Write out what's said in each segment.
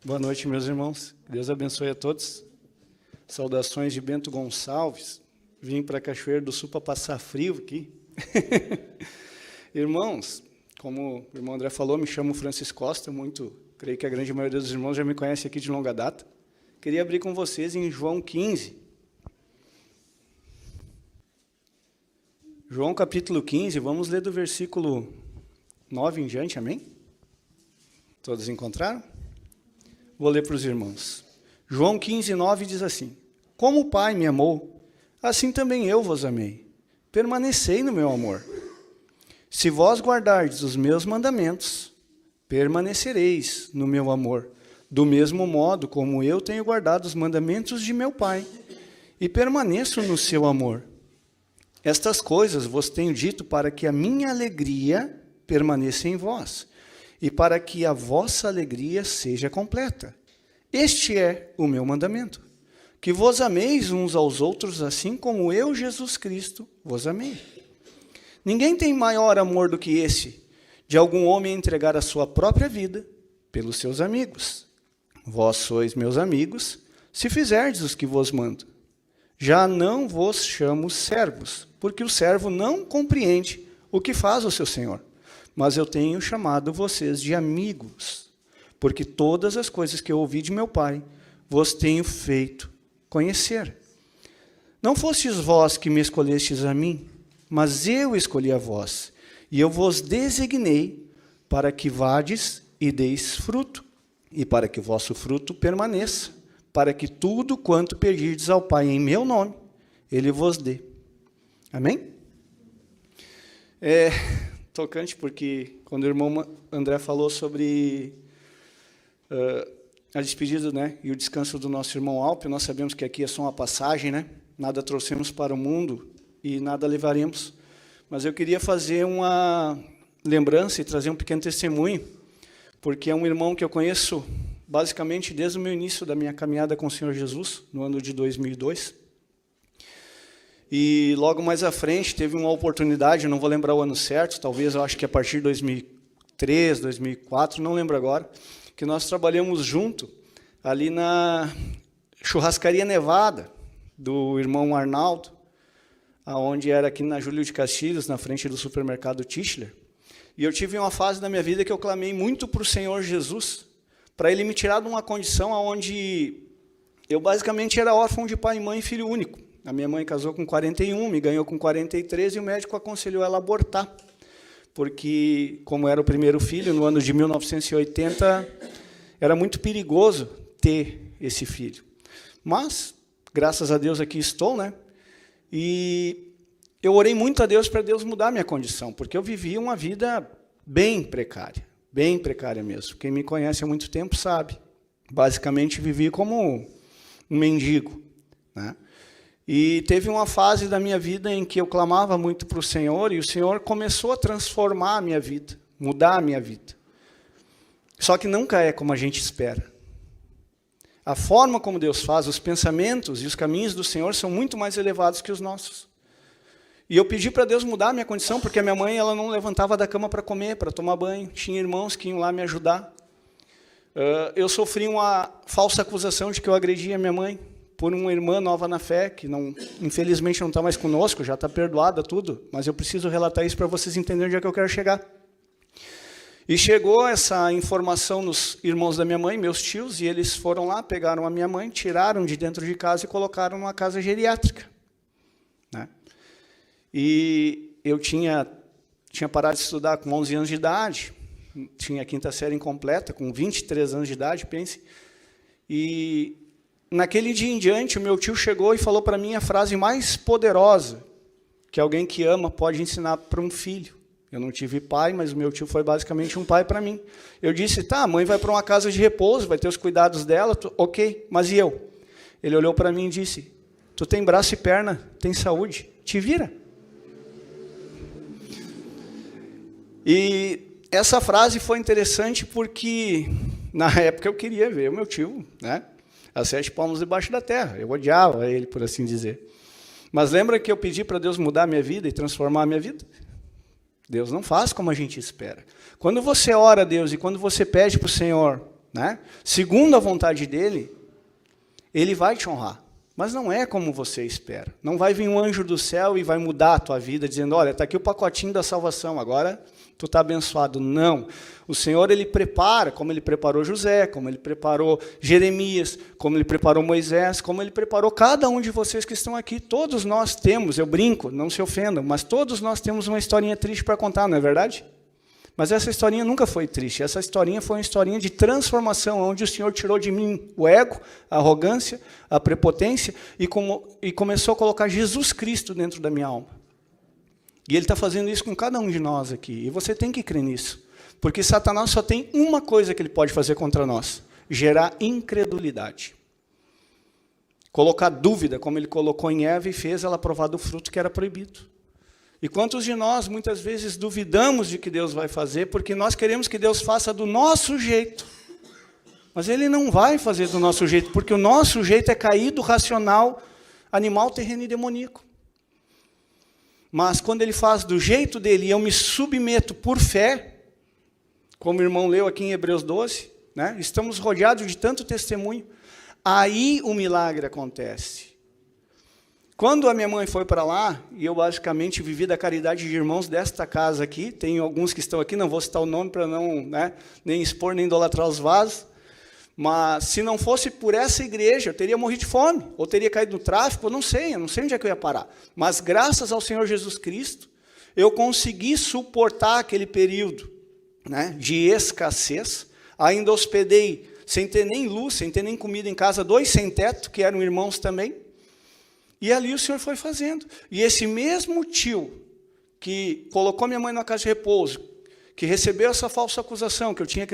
Boa noite, meus irmãos. Deus abençoe a todos. Saudações de Bento Gonçalves. Vim para Cachoeira do Sul para passar frio aqui. Irmãos, como o irmão André falou, me chamo Francis Costa, creio que a grande maioria dos irmãos já me conhece aqui de longa data. Queria abrir com vocês em João 15. João capítulo 15, vamos ler do versículo 9 em diante, amém? Todos encontraram? Vou ler para os irmãos. João 15, 9 diz assim: Como o Pai me amou, assim também eu vos amei. Permanecei no meu amor. Se vós guardardes os meus mandamentos, permanecereis no meu amor, do mesmo modo como eu tenho guardado os mandamentos de meu Pai, e permaneço no seu amor. Estas coisas vos tenho dito para que a minha alegria permaneça em vós, e para que a vossa alegria seja completa. Este é o meu mandamento, que vos ameis uns aos outros, assim como eu, Jesus Cristo, vos amei. Ninguém tem maior amor do que esse, de algum homem entregar a sua própria vida pelos seus amigos. Vós sois meus amigos, se fizerdes os que vos mando. Já não vos chamo servos, porque o servo não compreende o que faz o seu senhor. Mas eu tenho chamado vocês de amigos, porque todas as coisas que eu ouvi de meu Pai, vos tenho feito conhecer. Não fostes vós que me escolhestes a mim, mas eu escolhi a vós, e eu vos designei para que vades e deis fruto, e para que o vosso fruto permaneça, para que tudo quanto pedirdes ao Pai em meu nome, Ele vos dê. Amém? Tocante, porque quando o irmão André falou sobre a despedida, né, e o descanso do nosso irmão Alpe, nós sabemos que aqui é só uma passagem, né? Nada trouxemos para o mundo e nada levaremos. Mas eu queria fazer uma lembrança e trazer um pequeno testemunho, porque é um irmão que eu conheço basicamente desde o meu início da minha caminhada com o Senhor Jesus, no ano de 2002. E logo mais à frente teve uma oportunidade, não vou lembrar o ano certo, talvez eu acho que a partir de 2003, 2004, não lembro agora, que nós trabalhamos junto ali na Churrascaria Nevada do irmão Arnaldo, aonde era aqui na Júlio de Castilhos, na frente do supermercado Tischler. E eu tive uma fase da minha vida que eu clamei muito para o Senhor Jesus, para Ele me tirar de uma condição onde eu basicamente era órfão de pai e mãe e filho único. A minha mãe casou com 41, me ganhou com 43 e o médico aconselhou ela a abortar. Porque, como era o primeiro filho, no ano de 1980, era muito perigoso ter esse filho. Mas, graças a Deus, aqui estou, né? E eu orei muito a Deus para Deus mudar a minha condição, porque eu vivia uma vida bem precária mesmo. Quem me conhece há muito tempo sabe. Basicamente, vivi como um mendigo, né? E teve uma fase da minha vida em que eu clamava muito para o Senhor, e o Senhor começou a transformar a minha vida, mudar a minha vida. Só que nunca é como a gente espera. A forma como Deus faz, os pensamentos e os caminhos do Senhor são muito mais elevados que os nossos. E eu pedi para Deus mudar a minha condição, porque a minha mãe ela não levantava da cama para comer, para tomar banho. Tinha irmãos que iam lá me ajudar. Eu sofri uma falsa acusação de que eu agredia a minha mãe, por uma irmã nova na fé, que não, infelizmente não está mais conosco, já está perdoada tudo, mas eu preciso relatar isso para vocês entenderem onde é que eu quero chegar. E chegou essa informação nos irmãos da minha mãe, meus tios, e eles foram lá, pegaram a minha mãe, tiraram de dentro de casa e colocaram numa casa geriátrica, né? E eu tinha parado de estudar com 11 anos de idade, tinha a quinta série incompleta, com 23 anos de idade, pense, e naquele dia em diante, o meu tio chegou e falou para mim a frase mais poderosa que alguém que ama pode ensinar para um filho. Eu não tive pai, mas o meu tio foi basicamente um pai para mim. Eu disse, tá, a mãe vai para uma casa de repouso, vai ter os cuidados dela, ok, mas e eu? Ele olhou para mim e disse, tu tem braço e perna, tem saúde, te vira. E essa frase foi interessante porque, na época, eu queria ver o meu tio, né, a 7 palmos debaixo da terra. Eu odiava ele, por assim dizer. Mas lembra que eu pedi para Deus mudar a minha vida e transformar a minha vida? Deus não faz como a gente espera. Quando você ora a Deus e quando você pede para o Senhor né? Segundo a vontade dele, ele vai te honrar. Mas não é como você espera. Não vai vir um anjo do céu e vai mudar a tua vida, dizendo, olha, está aqui o pacotinho da salvação, agora tu está abençoado. Não. O Senhor, ele prepara, como ele preparou José, como ele preparou Jeremias, como ele preparou Moisés, como ele preparou cada um de vocês que estão aqui. Todos nós temos, eu brinco, não se ofendam, mas todos nós temos uma historinha triste para contar, não é verdade? Mas essa historinha nunca foi triste. Essa historinha foi uma historinha de transformação, onde o Senhor tirou de mim o ego, a arrogância, a prepotência, e começou a colocar Jesus Cristo dentro da minha alma. E Ele está fazendo isso com cada um de nós aqui. E você tem que crer nisso. Porque Satanás só tem uma coisa que ele pode fazer contra nós: gerar incredulidade. Colocar dúvida, como ele colocou em Eva e fez ela provar do fruto que era proibido. E quantos de nós, muitas vezes, duvidamos de que Deus vai fazer, porque nós queremos que Deus faça do nosso jeito. Mas Ele não vai fazer do nosso jeito, porque o nosso jeito é caído, racional, animal, terreno e demoníaco. Mas quando Ele faz do jeito dEle, e eu me submeto por fé, como o irmão leu aqui em Hebreus 12, né? Estamos rodeados de tanto testemunho, aí o milagre acontece. Quando a minha mãe foi para lá, e eu basicamente vivi da caridade de irmãos desta casa aqui, tem alguns que estão aqui, não vou citar o nome para não, né, nem expor, nem idolatrar os vasos, mas se não fosse por essa igreja, eu teria morrido de fome, ou teria caído no tráfico, eu não sei onde é que eu ia parar. Mas graças ao Senhor Jesus Cristo, eu consegui suportar aquele período, né, de escassez. Ainda hospedei, sem ter nem luz, sem ter nem comida em casa, 2 sem teto, que eram irmãos também. E ali o Senhor foi fazendo. E esse mesmo tio que colocou minha mãe na casa de repouso, que recebeu essa falsa acusação, que eu tinha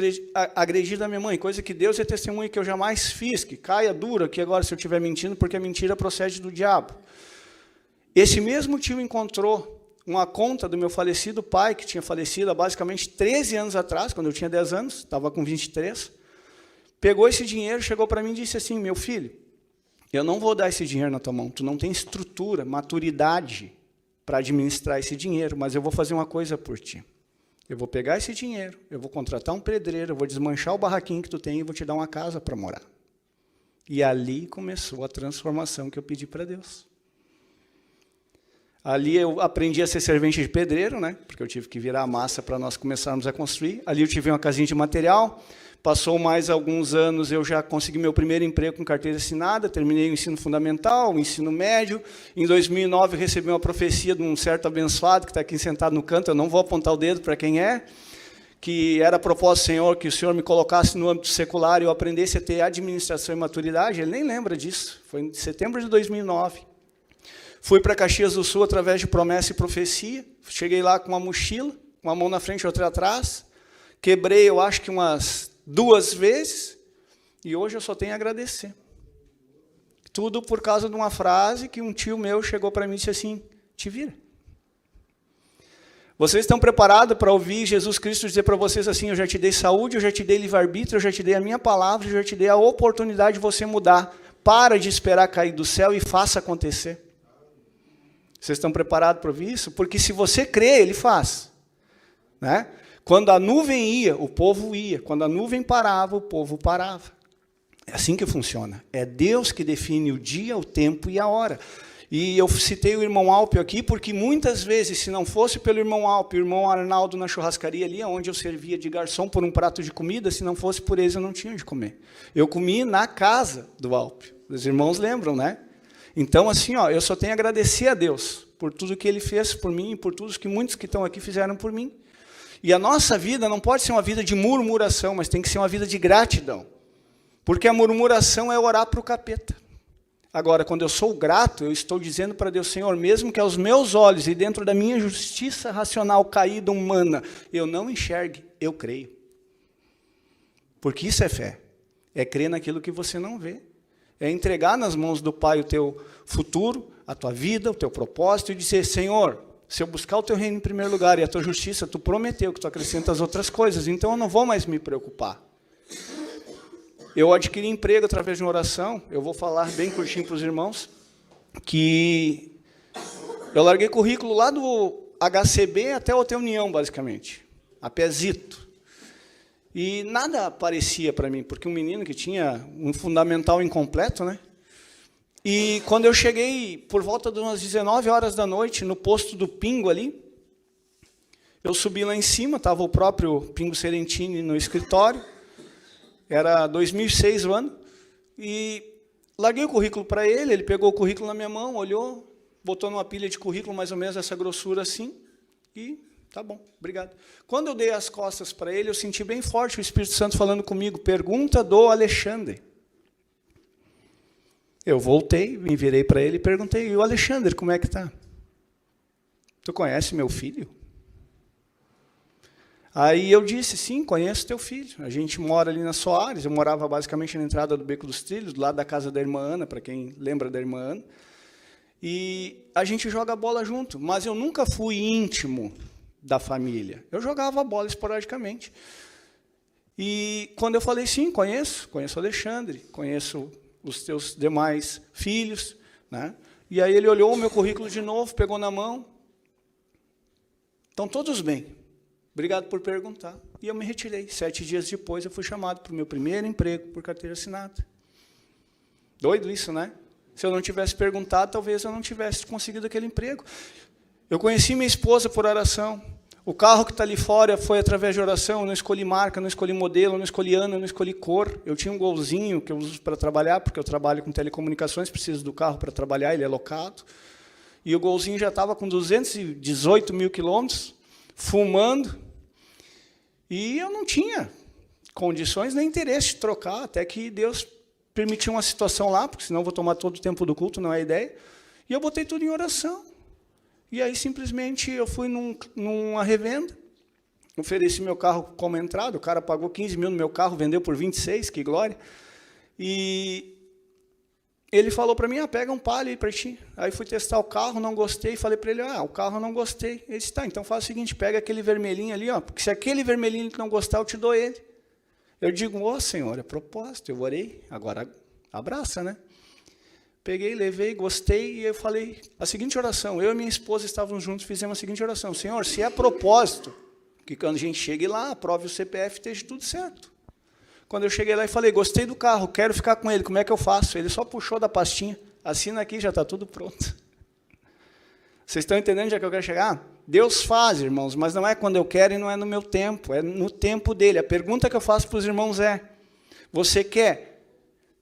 agredido a minha mãe, coisa que Deus é testemunha que eu jamais fiz, que caia dura aqui agora se eu estiver mentindo, porque a mentira procede do diabo. Esse mesmo tio encontrou uma conta do meu falecido pai, que tinha falecido há basicamente 13 anos atrás, quando eu tinha 10 anos, estava com 23, pegou esse dinheiro, chegou para mim e disse assim, meu filho, eu não vou dar esse dinheiro na tua mão, tu não tem estrutura, maturidade para administrar esse dinheiro, mas eu vou fazer uma coisa por ti. Eu vou pegar esse dinheiro, eu vou contratar um pedreiro, eu vou desmanchar o barraquinho que tu tem e vou te dar uma casa para morar. E ali começou a transformação que eu pedi para Deus. Ali eu aprendi a ser servente de pedreiro, né? Porque eu tive que virar a massa para nós começarmos a construir. Ali eu tive uma casinha de material. Passou mais alguns anos, eu já consegui meu primeiro emprego com carteira assinada, terminei o ensino fundamental, o ensino médio. Em 2009, eu recebi uma profecia de um certo abençoado, que está aqui sentado no canto, eu não vou apontar o dedo para quem é, que era a propósito do Senhor, que o Senhor me colocasse no âmbito secular e eu aprendesse a ter administração e maturidade. Ele nem lembra disso, foi em setembro de 2009. Fui para Caxias do Sul através de promessa e profecia, cheguei lá com uma mochila, uma mão na frente e outra atrás, quebrei, eu acho que umas 2 vezes, e hoje eu só tenho a agradecer. Tudo por causa de uma frase que um tio meu chegou para mim e disse assim, te vira. Vocês estão preparados para ouvir Jesus Cristo dizer para vocês assim, eu já te dei saúde, eu já te dei livre-arbítrio, eu já te dei a minha palavra, eu já te dei a oportunidade de você mudar. Para de esperar cair do céu e faça acontecer. Vocês estão preparados para ouvir isso? Porque se você crê, Ele faz. Né? Quando a nuvem ia, o povo ia. Quando a nuvem parava, o povo parava. É assim que funciona. É Deus que define o dia, o tempo e a hora. E eu citei o irmão Alpio aqui, porque muitas vezes, se não fosse pelo irmão Alpio, o irmão Arnaldo na churrascaria ali, onde eu servia de garçom por um prato de comida, se não fosse por eles, eu não tinha de comer. Eu comia na casa do Alpio. Os irmãos lembram, né? Então, assim, ó, eu só tenho a agradecer a Deus por tudo que Ele fez por mim e por tudo que muitos que estão aqui fizeram por mim. E a nossa vida não pode ser uma vida de murmuração, mas tem que ser uma vida de gratidão. Porque a murmuração é orar para o capeta. Agora, quando eu sou grato, eu estou dizendo para Deus, Senhor, mesmo que aos meus olhos e dentro da minha justiça racional caída humana, eu não enxergue, eu creio. Porque isso é fé. É crer naquilo que você não vê. É entregar nas mãos do Pai o teu futuro, a tua vida, o teu propósito e dizer, Senhor, se eu buscar o teu reino em primeiro lugar e a tua justiça, tu prometeu que tu acrescentas as outras coisas, então eu não vou mais me preocupar. Eu adquiri emprego através de uma oração, eu vou falar bem curtinho para os irmãos, que eu larguei currículo lá do HCB até o Hotel União, basicamente, a pezito. E nada aparecia para mim, porque um menino que tinha um fundamental incompleto, né? E quando eu cheguei, por volta de umas 19 horas da noite, no posto do Pingo ali, eu subi lá em cima, estava o próprio Pingo Serentini no escritório, era 2006 o ano, e larguei o currículo para ele, ele pegou o currículo na minha mão, olhou, botou numa pilha de currículo mais ou menos essa grossura assim, e tá bom, obrigado. Quando eu dei as costas para ele, eu senti bem forte o Espírito Santo falando comigo, pergunta do Alexandre. Eu voltei, me virei para ele e perguntei, e o Alexandre, como é que está? Tu conhece meu filho? Aí eu disse, sim, conheço teu filho. A gente mora ali na Soares, eu morava basicamente na entrada do Beco dos Trilhos, do lado da casa da irmã Ana, para quem lembra da irmã Ana. E a gente joga bola junto, mas eu nunca fui íntimo da família. Eu jogava bola esporadicamente. E quando eu falei, sim, conheço o Alexandre, conheço os teus demais filhos, né? E aí ele olhou o meu currículo de novo, pegou na mão. Estão todos bem. Obrigado por perguntar. E eu me retirei. 7 dias depois, eu fui chamado para o meu primeiro emprego por carteira assinada. Doido isso, né? Se eu não tivesse perguntado, talvez eu não tivesse conseguido aquele emprego. Eu conheci minha esposa por oração. O carro que está ali fora foi através de oração. Eu não escolhi marca, não escolhi modelo, não escolhi ano, não escolhi cor. Eu tinha um Golzinho que eu uso para trabalhar, porque eu trabalho com telecomunicações, preciso do carro para trabalhar, ele é locado. E o Golzinho já estava com 218 mil quilômetros, fumando. E eu não tinha condições nem interesse de trocar, até que Deus permitiu uma situação lá, porque senão eu vou tomar todo o tempo do culto, não é ideia. E eu botei tudo em oração. E aí, simplesmente, eu fui numa revenda, ofereci meu carro como entrada, o cara pagou 15 mil no meu carro, vendeu por 26, que glória. E ele falou para mim, pega um Palio aí para ti. Aí fui testar o carro, não gostei, falei para ele, o carro eu não gostei. Ele disse, tá, então faz o seguinte, pega aquele vermelhinho ali, porque se aquele vermelhinho que não gostar, eu te dou ele. Eu digo, Senhor, é propósito, eu orei, agora abraça, né? Peguei, levei, gostei, e eu falei a seguinte oração. Eu e minha esposa estávamos juntos, fizemos a seguinte oração. Senhor, se é propósito, que quando a gente chegue lá, aprove o CPF, esteja tudo certo. Quando eu cheguei lá e falei, gostei do carro, quero ficar com ele, como é que eu faço? Ele só puxou da pastinha, assina aqui, já está tudo pronto. Vocês estão entendendo onde é que eu quero chegar? Deus faz, irmãos, mas não é quando eu quero e não é no meu tempo, é no tempo dele. A pergunta que eu faço para os irmãos é, você quer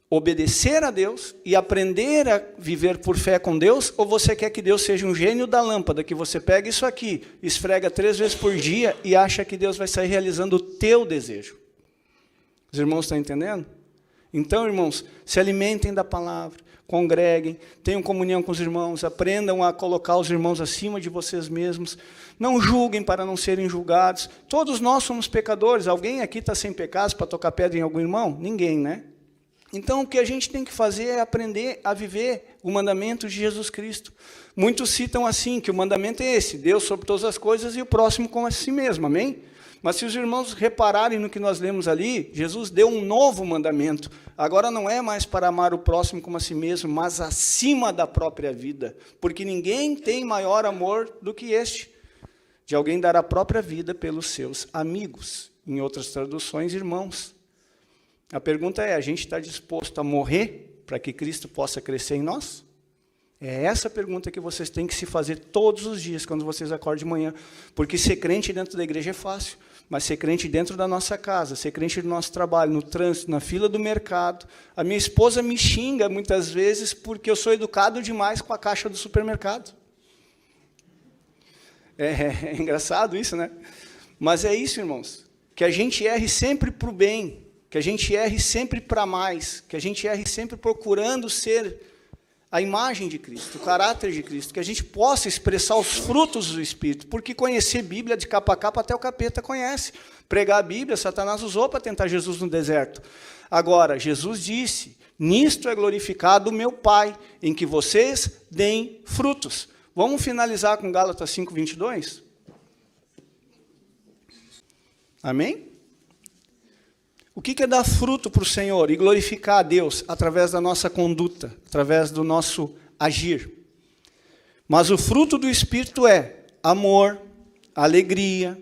obedecer a Deus e aprender a viver por fé com Deus, ou você quer que Deus seja um gênio da lâmpada, que você pega isso aqui, esfrega 3 vezes por dia e acha que Deus vai sair realizando o teu desejo? Os irmãos estão entendendo? Então, irmãos, se alimentem da palavra, congreguem, tenham comunhão com os irmãos, aprendam a colocar os irmãos acima de vocês mesmos, não julguem para não serem julgados. Todos nós somos pecadores. Alguém aqui está sem pecados para tocar pedra em algum irmão? Ninguém, né? Então, o que a gente tem que fazer é aprender a viver o mandamento de Jesus Cristo. Muitos citam assim, que o mandamento é esse, Deus sobre todas as coisas e o próximo como a si mesmo, amém? Mas se os irmãos repararem no que nós lemos ali, Jesus deu um novo mandamento. Agora não é mais para amar o próximo como a si mesmo, mas acima da própria vida. Porque ninguém tem maior amor do que este, de alguém dar a própria vida pelos seus amigos. Em outras traduções, irmãos. A pergunta é, a gente está disposto a morrer para que Cristo possa crescer em nós? É essa pergunta que vocês têm que se fazer todos os dias, quando vocês acordam de manhã. Porque ser crente dentro da igreja é fácil, mas ser crente dentro da nossa casa, ser crente do nosso trabalho, no trânsito, na fila do mercado. A minha esposa me xinga muitas vezes porque eu sou educado demais com a caixa do supermercado. É engraçado isso, né? Mas é isso, irmãos, que a gente erre sempre para o bem, que a gente erre sempre para mais, que a gente erre sempre procurando ser a imagem de Cristo, o caráter de Cristo, que a gente possa expressar os frutos do Espírito, porque conhecer Bíblia de capa a capa até o capeta conhece. Pregar a Bíblia, Satanás usou para tentar Jesus no deserto. Agora, Jesus disse, nisto é glorificado o meu Pai, em que vocês deem frutos. Vamos finalizar com Gálatas 5:22? Amém? O que é dar fruto para o Senhor e glorificar a Deus através da nossa conduta, através do nosso agir? Mas o fruto do Espírito é amor, alegria,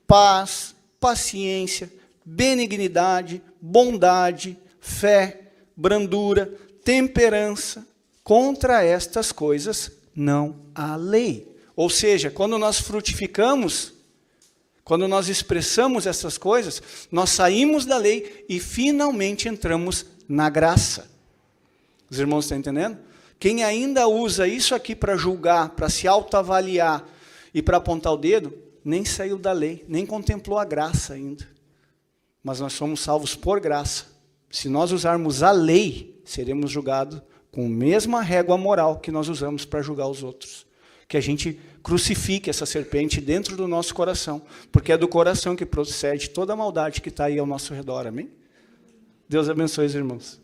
paz, paciência, benignidade, bondade, fé, brandura, temperança. Contra estas coisas não há lei. Ou seja, quando nós frutificamos, quando nós expressamos essas coisas, nós saímos da lei e finalmente entramos na graça. Os irmãos estão entendendo? Quem ainda usa isso aqui para julgar, para se autoavaliar e para apontar o dedo, nem saiu da lei, nem contemplou a graça ainda. Mas nós somos salvos por graça. Se nós usarmos a lei, seremos julgados com a mesma régua moral que nós usamos para julgar os outros. Que a gente crucifique essa serpente dentro do nosso coração, porque é do coração que procede toda a maldade que está aí ao nosso redor, amém? Deus abençoe os irmãos.